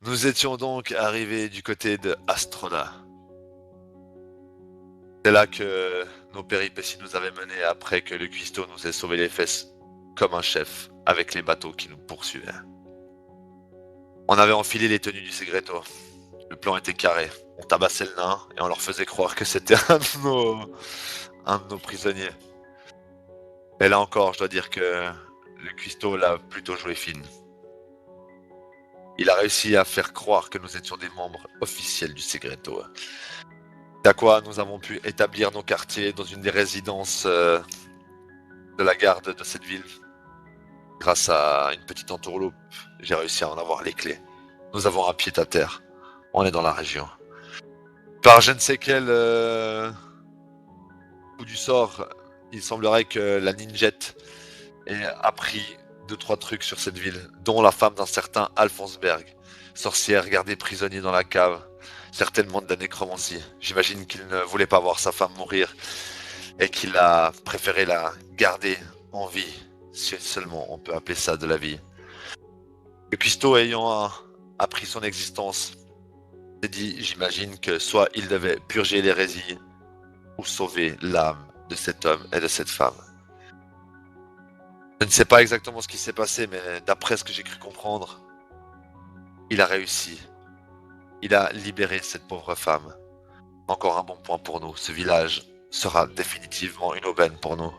Nous étions donc arrivés du côté de Astrona. C'est là que nos péripéties nous avaient menés après que le cuistot nous ait sauvé les fesses comme un chef avec les bateaux qui nous poursuivaient. On avait enfilé les tenues du Segreto. Le plan était carré. On tabassait le nain et on leur faisait croire que c'était un de nos prisonniers. Et là encore, je dois dire que le cuistot l'a plutôt joué fine. Il a réussi à faire croire que nous étions des membres officiels du Segreto. C'est à quoi nous avons pu établir nos quartiers dans une des résidences de la garde de cette ville. Grâce à une petite entourloupe, j'ai réussi à en avoir les clés. Nous avons un pied à terre. On est dans la région. Par je ne sais quel coup du sort, il semblerait que la ninjette ait appris deux trois trucs sur cette ville, dont la femme d'un certain Alphonse Berg, sorcière gardée prisonnier dans la cave, certainement de la nécromancie. J'imagine qu'il ne voulait pas voir sa femme mourir et qu'il a préféré la garder en vie, si seulement on peut appeler ça de la vie. Le cuistot ayant appris son existence, s'est dit, j'imagine que soit il devait purger l'hérésie ou sauver l'âme de cet homme et de cette femme. Je ne sais pas exactement ce qui s'est passé, mais d'après ce que j'ai cru comprendre, il a réussi. Il a libéré cette pauvre femme. Encore un bon point pour nous. Ce village sera définitivement une aubaine pour nous.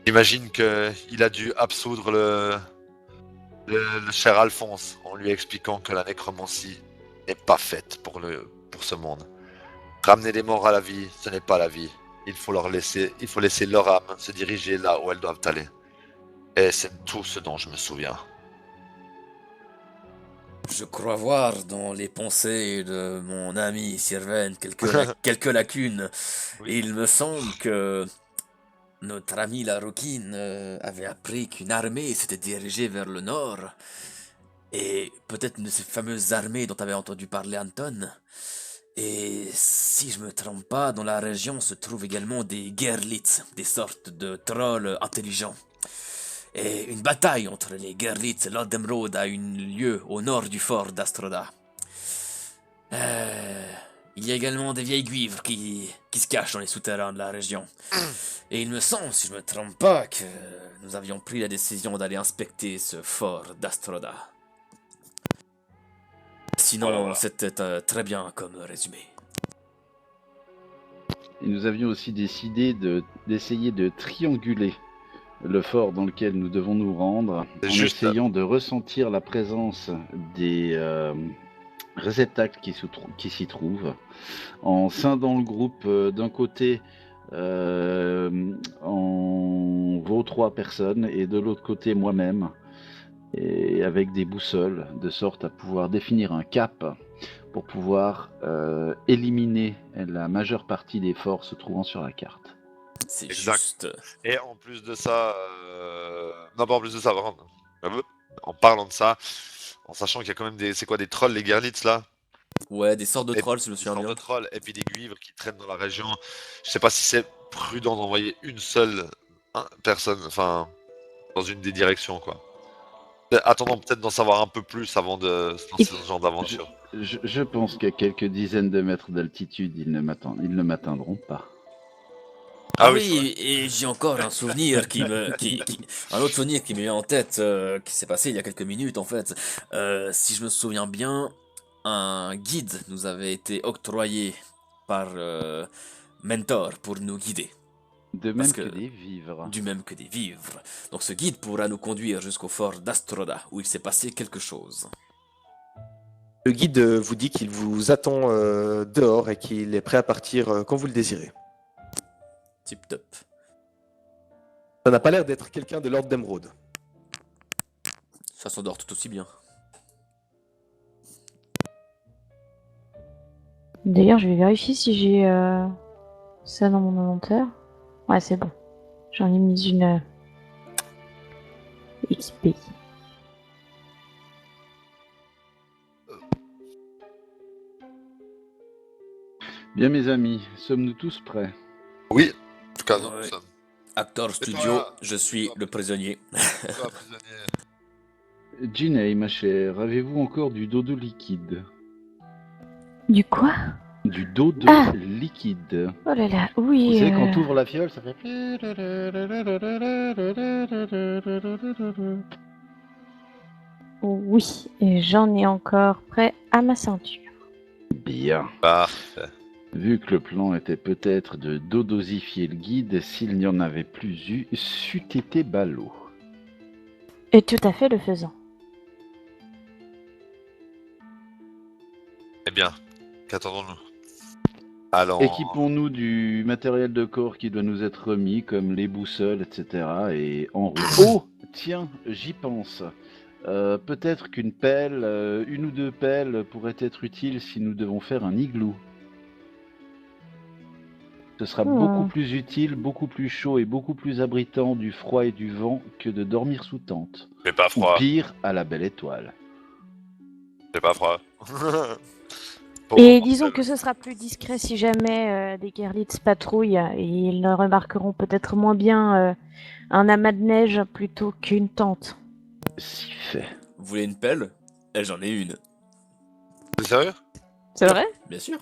J'imagine qu'il a dû absoudre le cher Alphonse en lui expliquant que la nécromancie n'est pas faite pour ce monde. Ramener les morts à la vie, ce n'est pas la vie. Il faut laisser leur âme se diriger là où elles doivent aller. Et c'est tout ce dont je me souviens. Je crois voir dans les pensées de mon ami Sirven quelques lacunes. Oui. Il me semble que notre ami la Rouquine avait appris qu'une armée s'était dirigée vers le nord. Et peut-être une de ces fameuses armées dont avait entendu parler Anton. Et si je me trompe pas, dans la région se trouvent également des Gerlitz, des sortes de trolls intelligents. Et une bataille entre les Gerlitz et l'Oldemrod a eu lieu au nord du fort d'Astroda. Il y a également des vieilles cuivres qui se cachent dans les souterrains de la région. Et il me semble, si je me trompe pas, que nous avions pris la décision d'aller inspecter ce fort d'Astroda. Voilà, Sinon, voilà. c'était très bien comme résumé. Et nous avions aussi décidé d'essayer de trianguler le fort dans lequel nous devons nous rendre, C'est en juste. essayant de ressentir la présence des réceptacles qui s'y trouvent, en scindant le groupe d'un côté en vos 3 personnes et de l'autre côté moi-même, et avec des boussoles, de sorte à pouvoir définir un cap pour pouvoir éliminer la majeure partie des forts se trouvant sur la carte. C'est Exact. juste. Et en plus de ça, non pas en plus de ça, par contre, en parlant de ça, en sachant qu'il y a quand même des, c'est quoi des trolls les Gerlitz là? Ouais, des sortes de Et trolls, si je me des souviens sortes de bien. trolls et puis des guivres qui traînent dans la région. Je sais pas si c'est prudent d'envoyer une seule personne, enfin, dans une des directions quoi. Attendons peut-être d'en savoir un peu plus avant de se Et lancer dans ce genre d'aventure. Je pense qu'à quelques dizaines de mètres d'altitude, ils ne m'atteindront pas. Ah Ah oui, c'est vrai. oui, et j'ai encore un souvenir un autre souvenir qui m'est venu en tête, qui s'est passé il y a quelques minutes en fait. Si je me souviens bien, un guide nous avait été octroyé par Mentor pour nous guider. De Parce même que que, des vivres. du même que des vivres. Donc ce guide pourra nous conduire jusqu'au fort d'Astroda, où il s'est passé quelque chose. Le guide vous dit qu'il vous attend dehors et qu'il est prêt à partir quand vous le désirez. Tip top. Ça n'a pas l'air d'être quelqu'un de l'ordre d'Emeraude. Ça s'endort tout aussi bien. d'ailleurs, je vais vérifier si j'ai ça dans mon inventaire. Ouais, c'est bon. J'en ai mis une XP. Bien mes amis, sommes-nous tous prêts? Oui, en tout cas, non, Ouais. ça. Actor Et Studio, toi, je suis toi, le prisonnier. toi, prisonnier. Ginei, ma chère, avez-vous encore du dodo liquide? Du quoi? Du dodo Ah. liquide. Oh là là, Vous oui. savez, quand t'ouvres la fiole, ça fait... Oui, et j'en ai encore près à ma ceinture. Bien. Parfait. Vu que le plan était peut-être de dodosifier le guide, s'il n'y en avait plus eu, c'eût été ballot. Et tout à fait le faisant. Eh bien, qu'attendons-nous? Allons. Équipons-nous du matériel de corps qui doit nous être remis, comme les boussoles, etc. Et en route. Oh, tiens, j'y pense. Peut-être qu'une pelle, une ou deux pelles pourraient être utiles si nous devons faire un igloo. Ce sera beaucoup plus utile, beaucoup plus chaud et beaucoup plus abritant du froid et du vent que de dormir sous tente. J'ai pas Ou froid. pire, à la belle étoile. J'ai pas froid. Et disons que ce sera plus discret si jamais des guerlitz patrouillent et ils ne remarqueront peut-être moins bien un amas de neige plutôt qu'une tente. Si fait. Vous voulez une pelle? Eh, j'en ai une. T'es sérieux? C'est vrai? Bien sûr.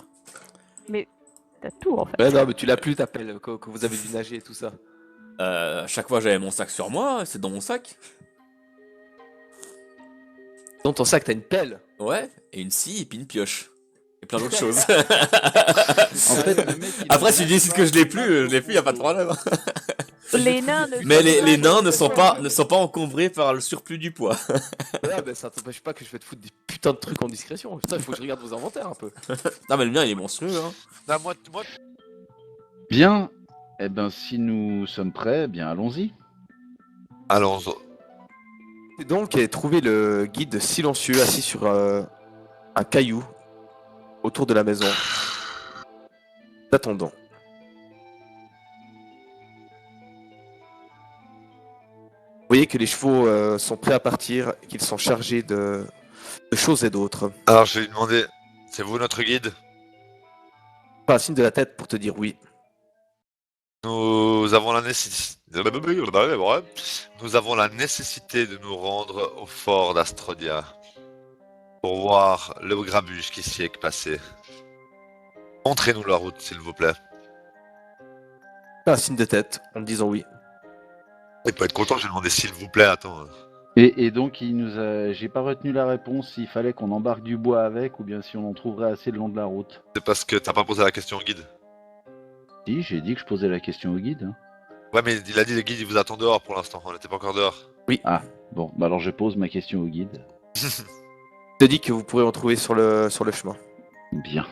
T'as tout en fait. Ouais, non, mais tu l'as plus, ta pelle, quand vous avez dû nager et tout ça. À chaque fois, j'avais mon sac sur moi, c'est dans mon sac. Dans ton sac, t'as une pelle. Ouais, et une scie et puis une pioche. Et plein d'autres choses. En fait, le mec, il Après, a- si tu décides que je l'ai plus, y a pas de problème. Les nains ne Mais sont pas les nains des ne sont pas encombrés par le surplus du poids. Ouais, mais ça t'empêche pas que je vais te foutre des putains de trucs en discrétion. Putain, il faut que je regarde vos inventaires un peu. Non, mais le mien, il est monstrueux, hein. Non, moi, Bien. Eh ben, si nous sommes prêts, eh bien allons-y. allons. Et donc, trouvé le guide silencieux assis sur un caillou autour de la maison, attendant. Vous voyez que les chevaux sont prêts à partir, qu'ils sont chargés de choses et d'autres. Alors, je vais lui demander, c'est vous notre guide? Pas un signe de la tête pour te dire oui. Nous avons la nécessité. Nous avons la nécessité de nous rendre au fort d'Astrodia pour voir le grabuge qui s'y est passé. Montrez-nous la route, s'il vous plaît. Pas un signe de tête en me disant oui. Il peut être content, j'ai demandé s'il vous plaît, attends. Et donc, j'ai pas retenu la réponse s'il fallait qu'on embarque du bois avec ou bien si on en trouverait assez le long de la route. C'est parce que t'as pas posé la question au guide. Si, j'ai dit que je posais la question au guide. Hein. Ouais, mais il a dit le guide, il vous attend dehors pour l'instant, on n'était pas encore dehors. Ah, bon, bah alors je pose ma question au guide. Je te dis que vous pourrez en trouver sur le chemin. Bien.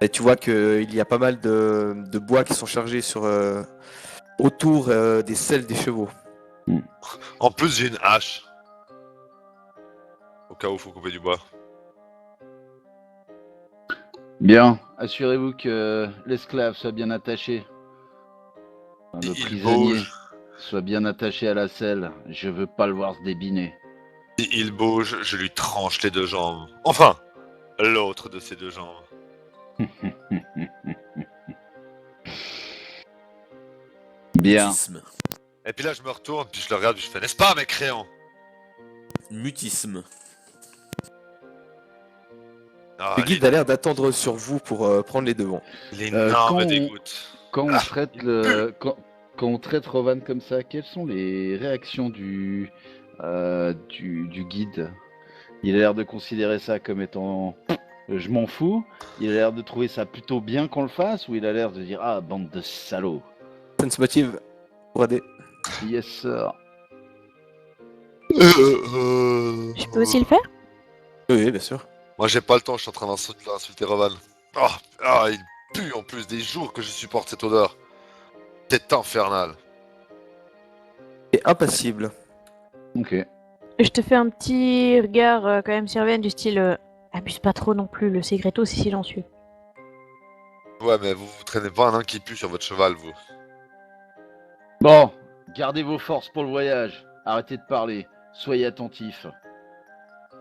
Et tu vois qu'il y a pas mal de bois qui sont chargés autour des selles des chevaux. En plus, j'ai une hache. Au cas où il faut couper du bois. Bien, assurez-vous que l'esclave soit bien attaché. Enfin, le Il prisonnier bouge. soit bien attaché à la selle. Je veux pas le voir se débiner. Si il bouge, je lui tranche les deux jambes. Enfin, l'autre de ses deux jambes. Bien. Mutisme. Et puis là, je me retourne, puis je le regarde, puis je fais, n'est-ce pas, mécréant? Mutisme. Ah, Le guide a l'air d'attendre sur vous pour prendre les devants. l'énorme quand on- dégoûte. Quand on Ah, traite quand on traite Rovan comme ça, quelles sont les réactions du guide? Il a l'air de considérer ça comme étant je m'en fous. Il a l'air de trouver ça plutôt bien qu'on le fasse, ou il a l'air de dire ah bande de salauds. Ça ne se motive pour aider. Yes sir. Je peux aussi le faire? Oui, bien sûr. Moi, j'ai pas le temps, je suis en train d'insulter Rovan. Il pue en plus des jours que je supporte cette odeur. C'est infernal. Et impassible. Ok. Je te fais un petit regard quand même Sirven du style abuse pas trop non plus, le Segreto c'est silencieux. Ouais, mais vous traînez pas un nain qui pue sur votre cheval, vous. Bon, gardez vos forces pour le voyage. Arrêtez de parler. Soyez attentifs.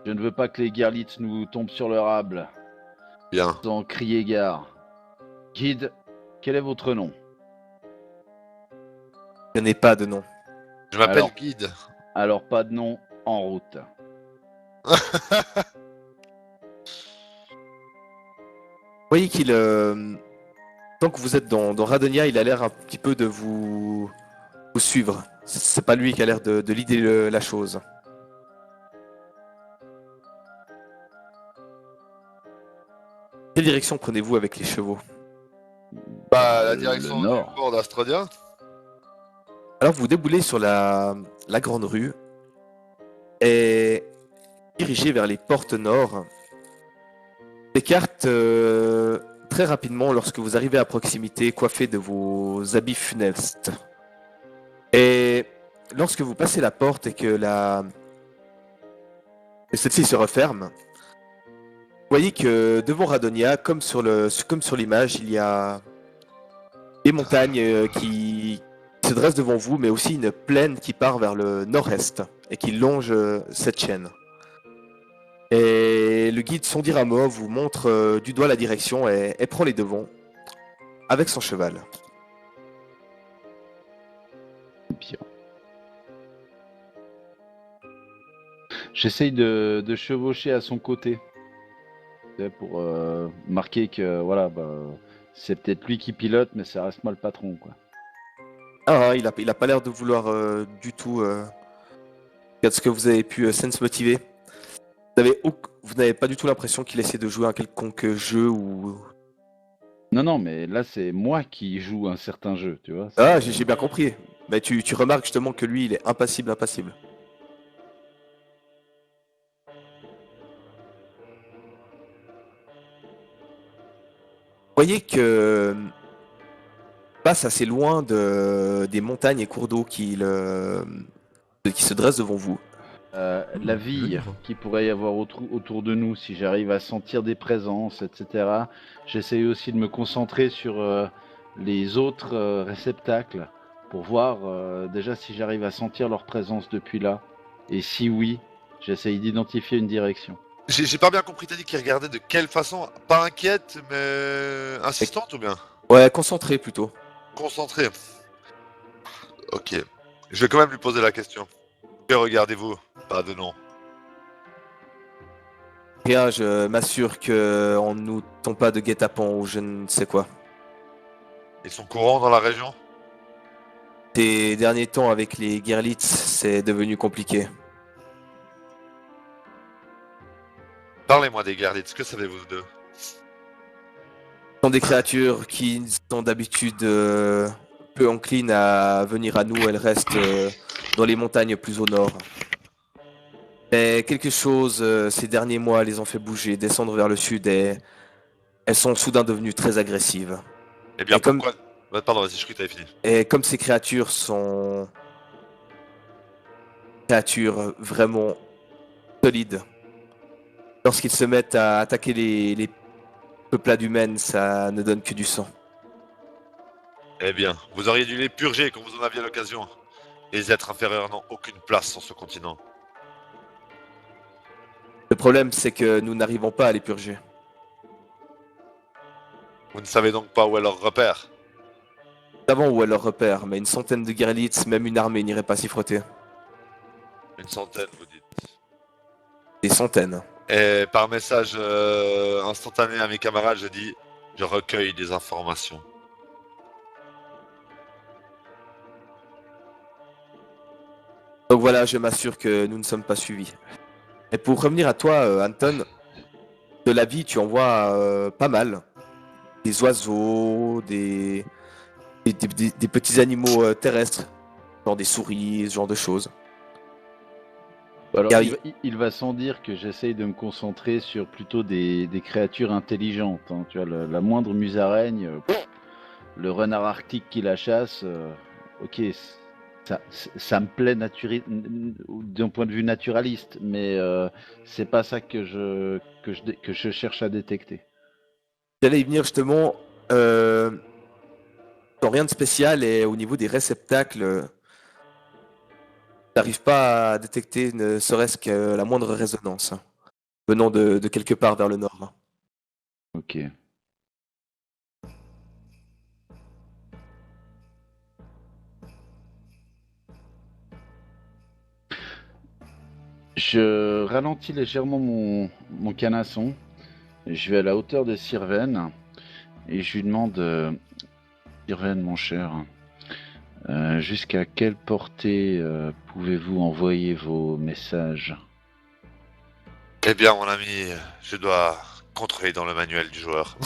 Je ne veux pas que les Gerlitz nous tombent sur leur âble Bien. sans crier gare. Guide, quel est votre nom? Je n'ai pas de nom. Je m'appelle Alors. Guide. Alors pas de nom, En route. Vous voyez qu'il, tant que vous êtes dans Radonia, il a l'air un petit peu de vous suivre. C'est pas lui qui a l'air de l'idée la chose. Quelle direction prenez-vous avec les chevaux? Bah, la Le direction du nord. port d'Astrodia. Alors vous déboulez sur la grande rue et dirigez vers les portes nord. Écarte très rapidement lorsque vous arrivez à proximité, coiffé de vos habits funestes. Et lorsque vous passez la porte et que celle-ci se referme, vous voyez que devant Radonia, comme sur l'image, il y a des montagnes qui se dressent devant vous, mais aussi une plaine qui part vers le nord-est et qui longe cette chaîne. Et le guide Sondiramo vous montre du doigt la direction et prend les devants avec son cheval. Bien. J'essaye de chevaucher à son côté. Tu sais, pour marquer que voilà, c'est peut-être lui qui pilote, mais ça reste moi le patron, quoi. Ah, il a pas l'air de vouloir du tout. Regarde ce que vous avez pu sense motiver. Vous n'avez pas du tout l'impression qu'il essaie de jouer un quelconque jeu ou. Non, mais là c'est moi qui joue un certain jeu, tu vois. Ah, j'ai bien compris. Mais tu remarques justement que lui, il est impassible. Vous voyez que passe assez loin des montagnes et cours d'eau qui se dressent devant vous. La vie qu'il pourrait y avoir autour de nous, si j'arrive à sentir des présences, etc. J'essaye aussi de me concentrer sur les autres réceptacles pour voir déjà si j'arrive à sentir leur présence depuis là. Et si oui, j'essaye d'identifier une direction. J'ai pas bien compris, t'as dit qu'il regardait de quelle façon? Pas inquiète, mais insistante ou bien? Ouais, concentré plutôt. Concentrée. Ok. Je vais quand même lui poser la question. Que regardez-vous? Pas de nom. Rien, je m'assure qu'on ne nous tombe pas de guet-apens ou je ne sais quoi. Ils sont courants dans la région? Ces derniers temps, avec les Gerlitz, c'est devenu compliqué. Parlez-moi des Gerlitz, que savez-vous d'eux? Ce sont des créatures qui sont d'habitude peu enclines à venir à nous. Elles restent dans les montagnes plus au nord. Mais quelque chose, ces derniers mois, les ont fait bouger, descendre vers le sud et elles sont soudain devenues très agressives. Eh bien, Et comme, pourquoi... Pardon, vas-y, je crois que t'avais fini. et comme ces créatures sont créatures vraiment solides, lorsqu'ils se mettent à attaquer les peuplades humaines, ça ne donne que du sang. Eh bien, vous auriez dû les purger quand vous en aviez l'occasion. Les êtres inférieurs n'ont aucune place sur ce continent. Le problème, c'est que nous n'arrivons pas à les purger. Vous ne savez donc pas où est leur repère? Nous savons où est leur repère, mais une centaine de Gerlitz, même une armée n'irait pas s'y frotter. Une centaine, vous dites. Des centaines. Et par message instantané à mes camarades, je dis, je recueille des informations. Donc voilà, je m'assure que nous ne sommes pas suivis. Et pour revenir à toi, Anton, de la vie, tu en vois pas mal. Des oiseaux, des petits animaux terrestres, genre des souris, ce genre de choses. Alors, Et, il va sans dire que j'essaye de me concentrer sur plutôt des créatures intelligentes, hein. Tu vois, la moindre musaraigne, le renard arctique qui la chasse, ok, ça me plaît d'un point de vue naturaliste, mais c'est pas ça que je cherche à détecter. j'allais y venir justement, dans rien de spécial et au niveau des réceptacles, t'arrives pas à détecter ne serait-ce que la moindre résonance venant de quelque part vers le nord. Ok. Je ralentis légèrement mon canasson. Je vais à la hauteur de Sirven et je lui demande Sirven, mon cher, jusqu'à quelle portée pouvez-vous envoyer vos messages? Eh bien, mon ami, je dois contrôler dans le manuel du joueur.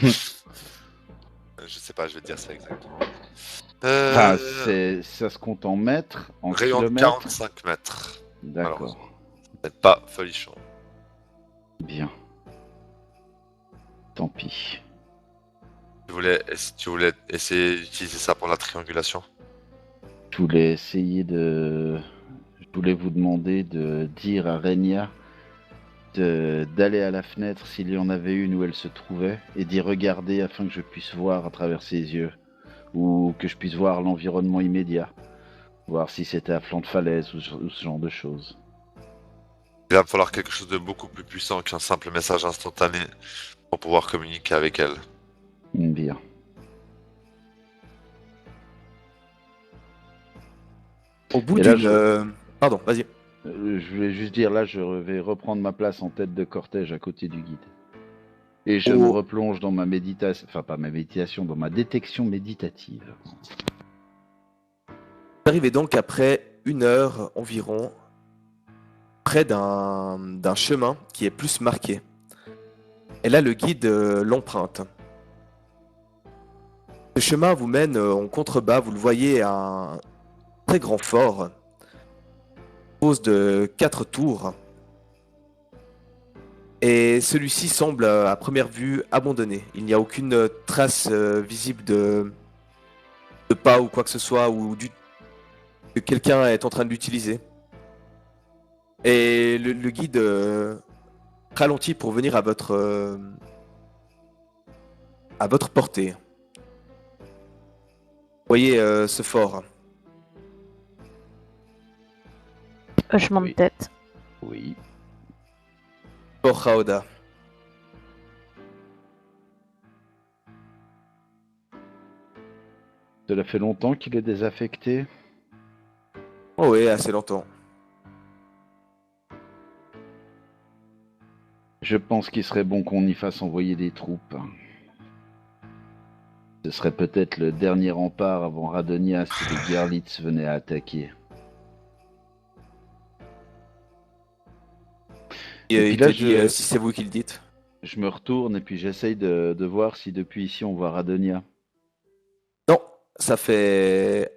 Je sais pas, je vais te dire ça exactement. Enfin, ça se compte en mètres, en Rayon de kilomètres. 45 mètres. D'accord, C'est pas folichon. bien. Tant pis. Tu voulais essayer d'utiliser ça pour la triangulation? Je voulais essayer de... Je voulais vous demander de dire à Renia d'aller à la fenêtre s'il y en avait une où elle se trouvait et d'y regarder afin que je puisse voir à travers ses yeux ou que je puisse voir l'environnement immédiat, voir si c'était à flanc de falaise ou ce genre de choses. Il va me falloir quelque chose de beaucoup plus puissant qu'un simple message instantané pour pouvoir communiquer avec elle. Bien. Au bout Et là, d'une... Pardon, vas-y. Je voulais juste dire, là, je vais reprendre ma place en tête de cortège à côté du guide. Et je me replonge dans ma méditation, enfin pas ma méditation, dans ma détection méditative. Vous arrivez donc après 1 heure environ, près d'un chemin qui est plus marqué. Et là, le guide l'emprunte. Ce chemin vous mène en contrebas, vous le voyez, à un très grand fort, pose de 4 tours. Et celui-ci semble à première vue abandonné. Il n'y a aucune trace visible de pas ou quoi que ce soit, ou que quelqu'un est en train de l'utiliser. Et le guide ralentit pour venir à votre portée. Vous voyez ce fort. Hochement de Oui. tête. Oui. Fort Raoda. Cela fait longtemps qu'il est désaffecté. Oh oui, assez longtemps. Je pense qu'il serait bon qu'on y fasse envoyer des troupes. Ce serait peut-être le dernier rempart avant Radonia si les Gerlitz venaient à attaquer. Et puis il là, te dit si c'est vous qui le dites. Je me retourne et puis j'essaye de voir si depuis ici on voit Radonia. Non, ça fait,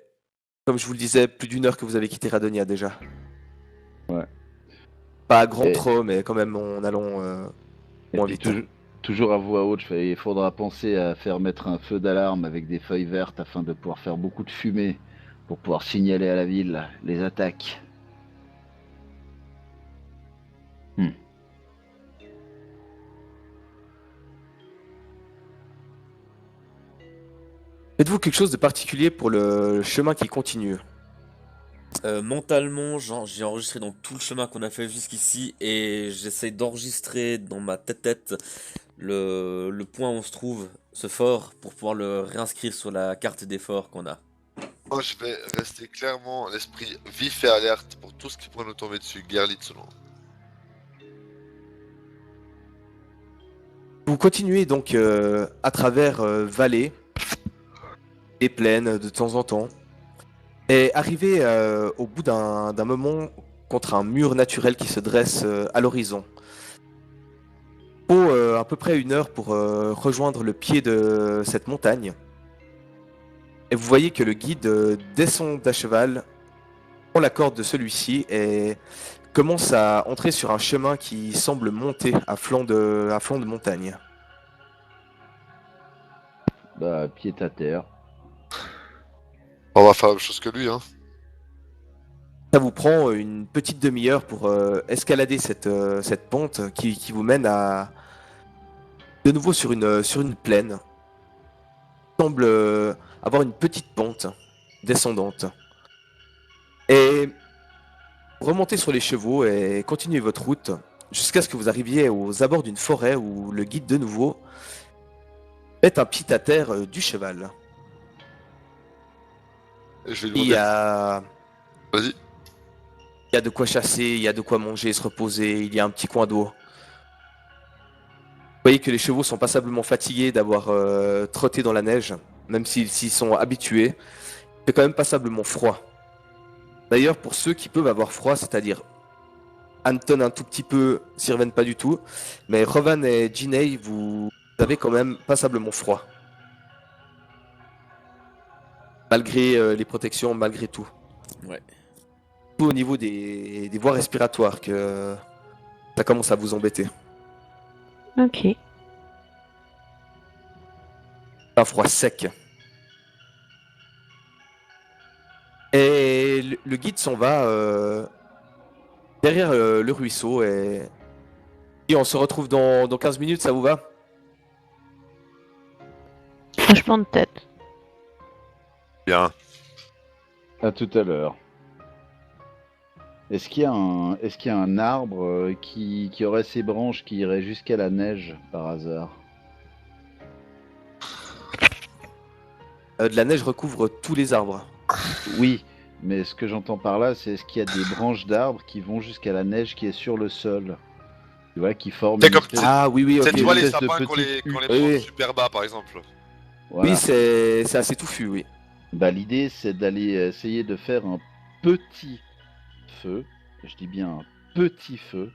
comme je vous le disais, plus d'1 heure que vous avez quitté Radonia déjà. Ouais. Pas à grand Et- trop, mais quand même en allant Et moins puis vite. toujours à voix haute, il faudra penser à faire mettre un feu d'alarme avec des feuilles vertes afin de pouvoir faire beaucoup de fumée pour pouvoir signaler à la ville les attaques. Faites-vous quelque chose de particulier pour le chemin qui continue? Mentalement, j'ai enregistré donc tout le chemin qu'on a fait jusqu'ici et j'essaie d'enregistrer dans ma tête le point où on se trouve, ce fort, pour pouvoir le réinscrire sur la carte des forts qu'on a. Moi, je vais rester clairement l'esprit vif et alerte pour tout ce qui pourrait nous tomber dessus. Gerlit selon. Vous continuez donc à travers vallées et plaines de temps en temps, et arrivez au bout d'un moment contre un mur naturel qui se dresse à l'horizon. Il faut à peu près 1 heure pour rejoindre le pied de cette montagne. Et vous voyez que le guide descend d'à cheval, prend la corde de celui-ci et commence à entrer sur un chemin qui semble monter à flanc de montagne. Bah, pied à terre. On va faire la même chose que lui, hein. Ça vous prend une petite demi-heure pour escalader cette pente qui vous mène à de nouveau sur une plaine. Il semble avoir une petite pente descendante. Et remontez sur les chevaux et continuez votre route jusqu'à ce que vous arriviez aux abords d'une forêt où le guide de nouveau met un pied à terre du cheval. Et je vais Il lui y demander. a Vas-y. Il y a de quoi chasser, il y a de quoi manger, se reposer, il y a un petit coin d'eau. Vous voyez que les chevaux sont passablement fatigués d'avoir trotté dans la neige, même s'ils sont habitués. Il fait quand même passablement froid. D'ailleurs, pour ceux qui peuvent avoir froid, c'est-à-dire Anton un tout petit peu, Sirven pas du tout, mais Rovan et Ginei, vous avez quand même passablement froid. Malgré les protections, malgré tout. Ouais. Tout au niveau des voies respiratoires que ça commence à vous embêter. Ok. Un froid sec. Et le guide s'en va derrière le ruisseau et on se retrouve dans 15 minutes, ça vous va? Franchement de tête. Bien. À tout à l'heure. Est-ce qu'il y a un arbre qui aurait ses branches qui iraient jusqu'à la neige par hasard? De la neige recouvre tous les arbres. Oui, mais ce que j'entends par là, c'est est-ce qu'il y a des branches d'arbres qui vont jusqu'à la neige qui est sur le sol? Tu vois, qui forment C'est une comme espèce... Ah oui, oui, ok. C'est tu vois les espèce de sapins qu'on les, petite qu'on les hutte. prend Oui. super bas, par exemple. Voilà. Oui, c'est assez touffu, oui. Bah, l'idée, c'est d'aller essayer de faire un petit feu, je dis bien un petit feu,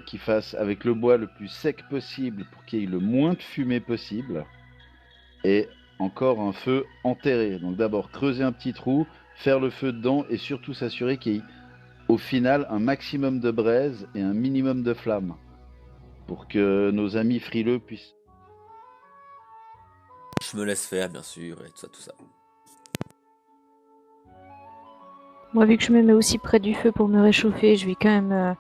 qui fasse avec le bois le plus sec possible pour qu'il y ait le moins de fumée possible, et encore un feu enterré. Donc d'abord creuser un petit trou, faire le feu dedans, et surtout s'assurer qu'il y ait au final un maximum de braise et un minimum de flamme, pour que nos amis frileux puissent... Je me laisse faire, bien sûr, et tout ça, tout ça. Moi, vu que je me mets aussi près du feu pour me réchauffer, je vais quand même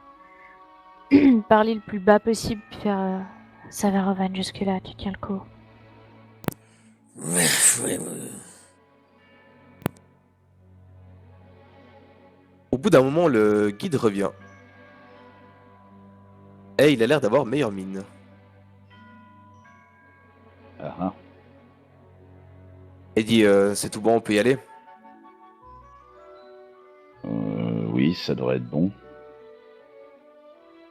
parler le plus bas possible, puis faire ça va Rovan jusque-là, tu tiens le coup. Ouais. Au bout d'un moment, le guide revient. Et il a l'air d'avoir meilleure mine. Ah, ah. Il dit c'est tout bon, on peut y aller. Oui, ça devrait être bon.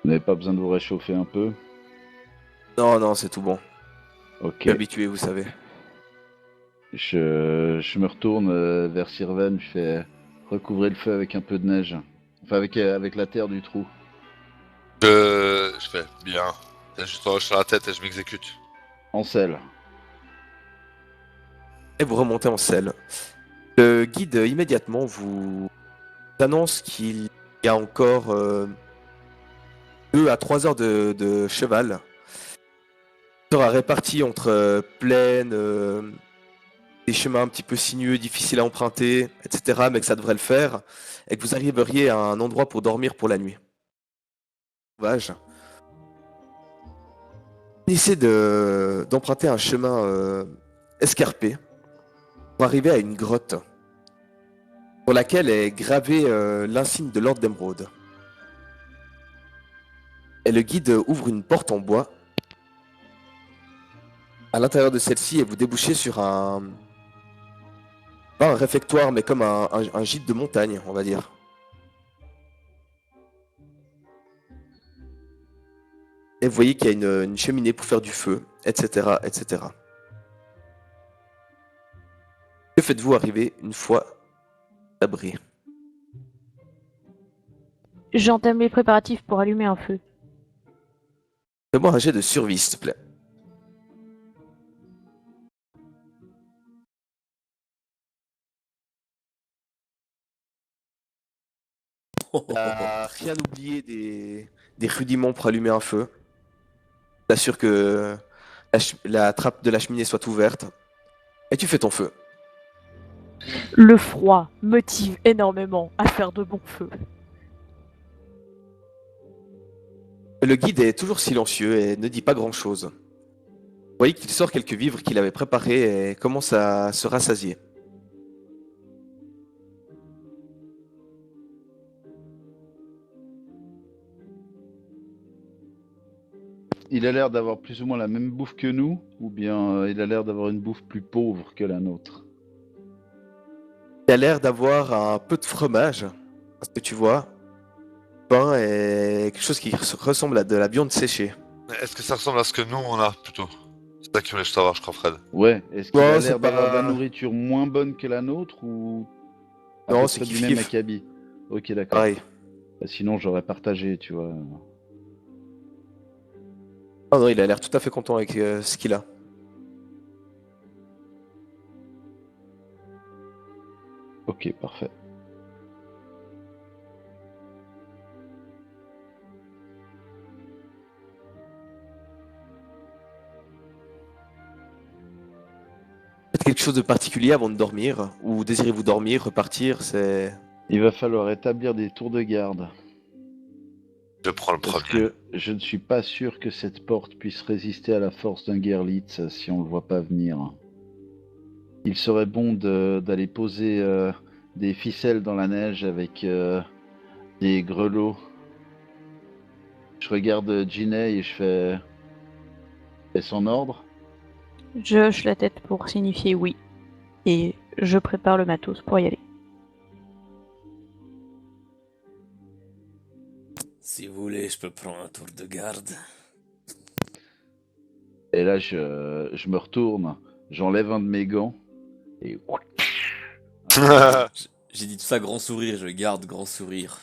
Vous n'avez pas besoin de vous réchauffer un peu? Non, non, c'est tout bon. Je Ok. suis habitué, vous savez. Je me retourne vers Sirven, je fais recouvrer le feu avec un peu de neige. Enfin, avec la terre du trou. Je fais bien. Je juste hoche la tête et je m'exécute. En sel. Et vous remontez en selle. Le guide immédiatement vous annonce qu'il y a encore 2 à 3 heures de cheval. Il sera réparti entre plaines, des chemins un petit peu sinueux, difficiles à emprunter, etc. Mais que ça devrait le faire. Et que vous arriveriez à un endroit pour dormir pour la nuit. Sauvage. Finissez d'emprunter un chemin escarpé pour arriver à une grotte sur laquelle est gravé l'insigne de Lord d'Emeraude. Et le guide ouvre une porte en bois. À l'intérieur de celle-ci, et vous débouchez sur pas un réfectoire, mais comme un gîte de montagne, on va dire. Et vous voyez qu'il y a une cheminée pour faire du feu, etc., etc. Que faites-vous arriver une fois à l'abri? J'entame les préparatifs pour allumer un feu. Fais-moi un jet de survie, s'il te plaît. T'as rien oublié des rudiments pour allumer un feu. T'assures que la trappe de la cheminée soit ouverte. Et tu fais ton feu. Le froid motive énormément à faire de bons feux. Le guide est toujours silencieux et ne dit pas grand-chose. Vous voyez qu'il sort quelques vivres qu'il avait préparés et commence à se rassasier. Il a l'air d'avoir plus ou moins la même bouffe que nous, ou bien il a l'air d'avoir une bouffe plus pauvre que la nôtre? Il a l'air d'avoir un peu de fromage ce que tu vois, pain et quelque chose qui ressemble à de la viande séchée. Est-ce que ça ressemble à ce que nous on a plutôt? C'est ça que je voulais savoir, je crois, Fred. Ouais, est-ce qu'il Non, a c'est l'air d'avoir de la pas. nourriture moins bonne que la nôtre ou à Non, peu c'est près du même kiff-kiff. acabit? Ok, d'accord. Pareil. Bah, sinon, j'aurais partagé, tu vois. Ah non, il a l'air tout à fait content avec ce qu'il a. Ok, parfait. Faites quelque chose de particulier avant de dormir, ou désirez-vous dormir, repartir, c'est... Il va falloir établir des tours de garde. Je prends le Parce premier. que je ne suis pas sûr que cette porte puisse résister à la force d'un Gerlitz si on le voit pas venir. Il serait bon d'aller poser des ficelles dans la neige avec des grelots. Je regarde Ginny et je fais... Est-ce en ordre? Je hoche la tête pour signifier oui. Et je prépare le matos pour y aller. Si vous voulez, je peux prendre un tour de garde. Et là, je me retourne, j'enlève un de mes gants et... J'ai dit tout ça grand sourire, je garde grand sourire.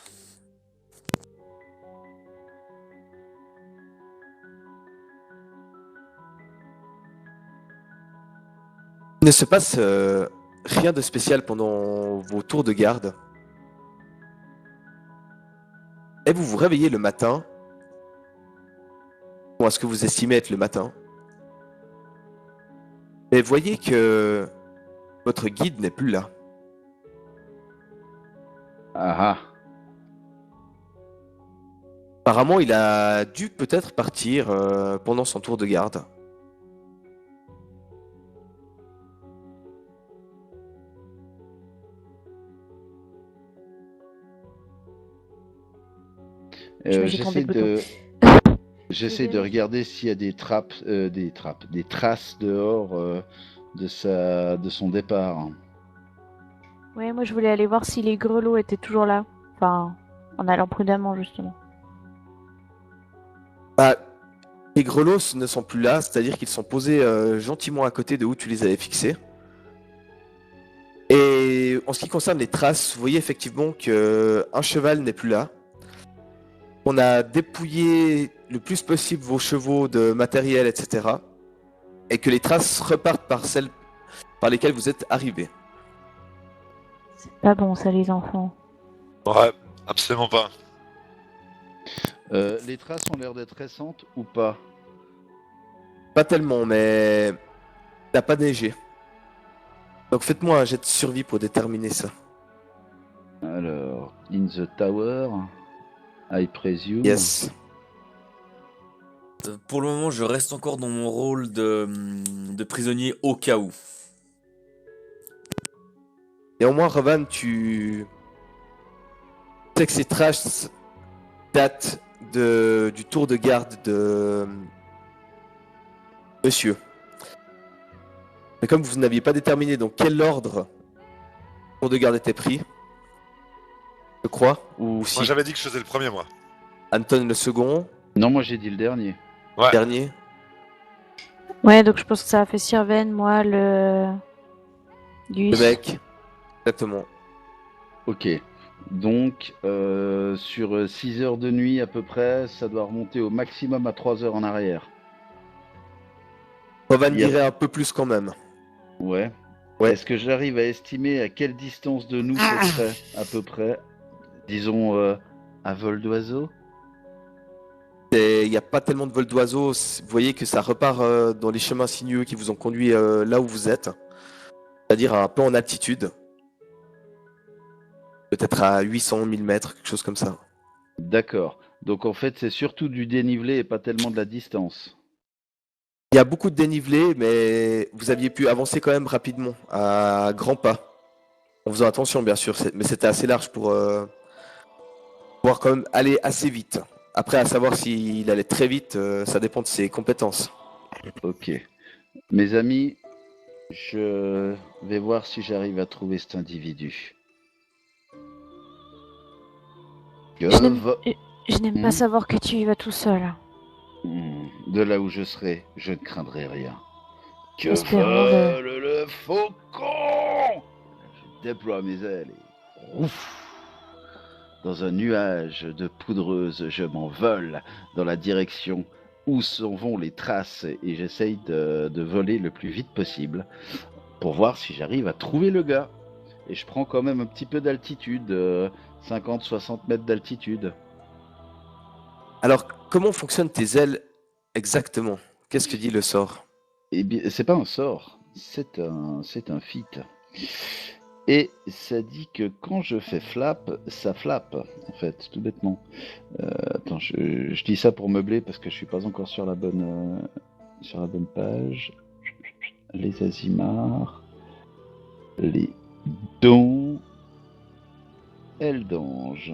Il ne se passe rien de spécial pendant vos tours de garde. Et vous vous réveillez le matin, ou à ce que vous estimez être le matin. Et voyez que votre guide n'est plus là. Ah ah. Apparemment, il a dû peut-être partir pendant son tour de garde. Je me suis trompé J'essaie de bouton. de... J'essaie de vérifie. regarder s'il y a des des traces dehors de son départ. Ouais, moi je voulais aller voir si les grelots étaient toujours là. Enfin, en allant prudemment justement. Bah, les grelots ne sont plus là, c'est-à-dire qu'ils sont posés gentiment à côté de où tu les avais fixés. Et en ce qui concerne les traces, vous voyez effectivement que un cheval n'est plus là. On a dépouillé le plus possible vos chevaux de matériel, etc. Et que les traces repartent par celles par lesquelles vous êtes arrivés. C'est pas bon ça les enfants. Ouais, absolument pas. Les traces ont l'air d'être récentes ou pas? Pas tellement, mais il n'a pas neigé. Donc faites-moi un jet de survie pour déterminer ça. Alors, in the tower, I presume. Yes. Pour le moment, je reste encore dans mon rôle de prisonnier au cas où. Néanmoins, Revan, tu sais que ces traces datent du tour de garde de monsieur. Mais comme vous n'aviez pas déterminé dans quel ordre le tour de garde était pris, je crois, ou si Moi j'avais dit que je faisais le premier, moi. Anton le second, Non, moi j'ai dit le dernier. Ouais. dernier. Ouais, donc je pense que ça a fait Sirven, moi, le Gus. Le mec. Exactement. Ok. Donc, sur 6 heures de nuit à peu près, ça doit remonter au maximum à 3 heures en arrière. Revan Yep. dirait un peu plus quand même. Ouais. Ouais. Est-ce que j'arrive à estimer à quelle distance de nous ce serait à peu près? Disons à vol d'oiseau? Il n'y a pas tellement de vol d'oiseaux. Vous voyez que ça repart dans les chemins sinueux qui vous ont conduit là où vous êtes. C'est-à-dire un peu en altitude. Peut-être à 800, 1000 mètres, quelque chose comme ça. D'accord. Donc en fait, c'est surtout du dénivelé et pas tellement de la distance. Il y a beaucoup de dénivelé, mais vous aviez pu avancer quand même rapidement, à grands pas. En faisant attention, bien sûr, mais c'était assez large pour pouvoir quand même aller assez vite. Après, à savoir s'il allait très vite, ça dépend de ses compétences. Ok. Mes amis, je vais voir si j'arrive à trouver cet individu. Que Je n'aime vo- je n'aime pas savoir que tu y vas tout seul. De là où je serai, je ne craindrai rien. Que Espérons-le. vole le faucon! Je déploie mes ailes et ouf! Dans un nuage de poudreuse, je m'envole dans la direction où s'en vont les traces et j'essaye de voler le plus vite possible pour voir si j'arrive à trouver le gars. Et je prends quand même un petit peu d'altitude, 50-60 mètres d'altitude. Alors, comment fonctionnent tes ailes exactement? Qu'est-ce que dit le sort? Eh bien, c'est pas un sort, c'est un feat. Et ça dit que quand je fais flap, ça flappe, en fait, tout bêtement. Attends, je dis ça pour meubler parce que je suis pas encore sur la bonne page. Les Azimars, les dons, ailes d'ange.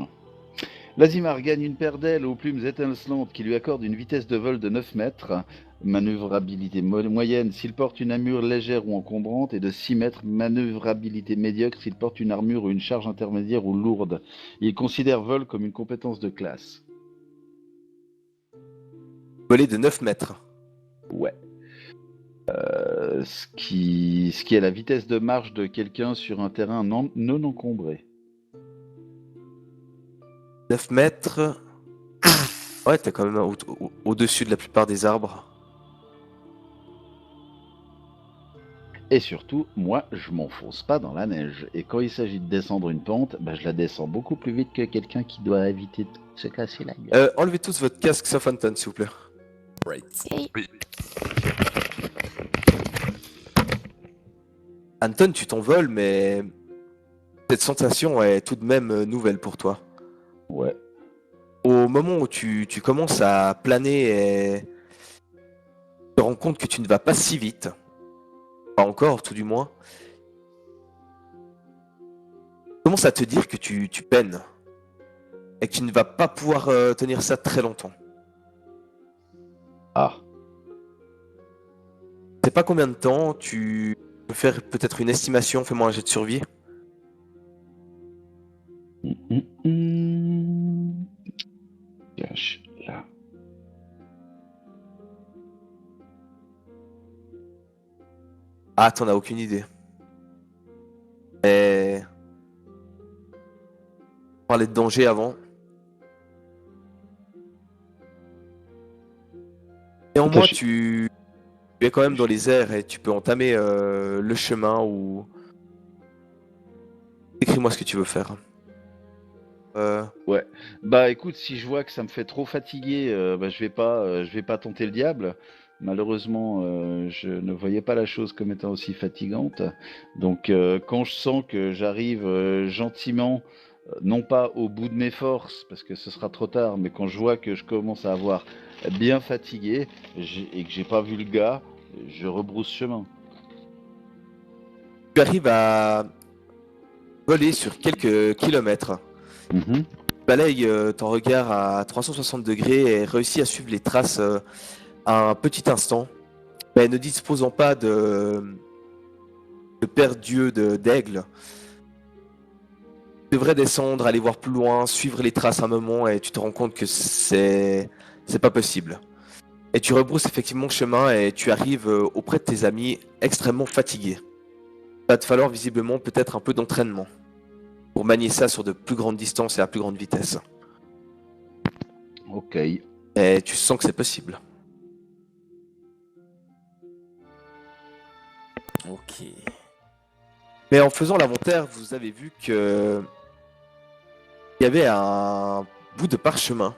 L'Azimar gagne une paire d'ailes aux plumes étincelantes qui lui accordent une vitesse de vol de 9 mètres, manœuvrabilité moyenne s'il porte une armure légère ou encombrante, et de 6 mètres, manœuvrabilité médiocre s'il porte une armure ou une charge intermédiaire ou lourde. Il considère vol comme une compétence de classe. Voler de 9 mètres. Ouais. Ce qui est la vitesse de marche de quelqu'un sur un terrain non encombré. 9 mètres. Ouais, t'es quand même au-dessus de la plupart des arbres. Et surtout, moi, je m'enfonce pas dans la neige. Et quand il s'agit de descendre une pente, je la descends beaucoup plus vite que quelqu'un qui doit éviter de se casser la gueule. Enlevez tous votre casque sauf Anton, s'il vous plaît. Et Anton, tu t'envoles, mais cette sensation est tout de même nouvelle pour toi. Ouais. Au moment où tu commences à planer et tu te rends compte que tu ne vas pas si vite, pas encore tout du moins, tu commences à te dire que tu peines et que tu ne vas pas pouvoir tenir ça très longtemps. Ah. Je sais pas combien de temps, tu peux faire peut-être une estimation, fais-moi un jet de survie. Cache là. Ah, t'en as aucune idée. Et... On parlait de danger avant. Néanmoins, Cache- tu es quand même dans les airs et tu peux entamer le chemin ou... Écris-moi ce que tu veux faire. Ouais. Écoute, si je vois que ça me fait trop fatiguer, je vais pas tenter le diable. Malheureusement, je ne voyais pas la chose comme étant aussi fatigante. Donc, quand je sens que j'arrive gentiment, non pas au bout de mes forces, parce que ce sera trop tard, mais quand je vois que je commence à avoir bien fatigué et que j'ai pas vu le gars, je rebrousse chemin. Tu arrives à voler sur quelques kilomètres. Mhm. Balaye ton regard à 360 degrés et réussit à suivre les traces un petit instant, mais ne disposant pas de paire d'yeux d'aigle. Tu devrais descendre, aller voir plus loin, suivre les traces un moment et tu te rends compte que c'est pas possible. Et tu rebrousses effectivement chemin et tu arrives auprès de tes amis extrêmement fatigués. Va te falloir visiblement peut-être un peu d'entraînement pour manier ça sur de plus grandes distances et à plus grande vitesse. Ok. Et tu sens que c'est possible. Ok. Mais en faisant l'inventaire, vous avez vu que il y avait un bout de parchemin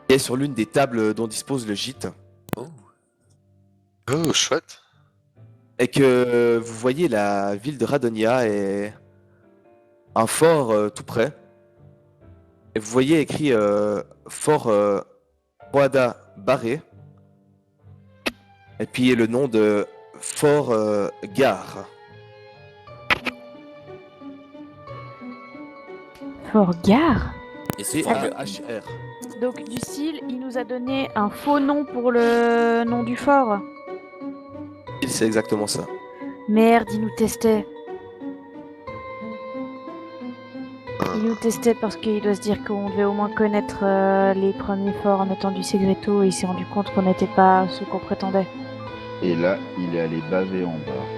qui est sur l'une des tables dont dispose le gîte. Oh. Oh, chouette. Et que vous voyez la ville de Radonia et un fort tout près. Et vous voyez écrit fort Roada Barré. Et puis le nom de fort Gare. Fort Gare. Et c'est fort Gare. G-A-H-R. Donc du style, il nous a donné un faux nom pour le nom du fort. C'est exactement ça. Merde, il nous testait. Il nous tester parce qu'il doit se dire qu'on devait au moins connaître les premiers forts en étant du Segreto et il s'est rendu compte qu'on n'était pas ce qu'on prétendait. Et là, il est allé baver en bas.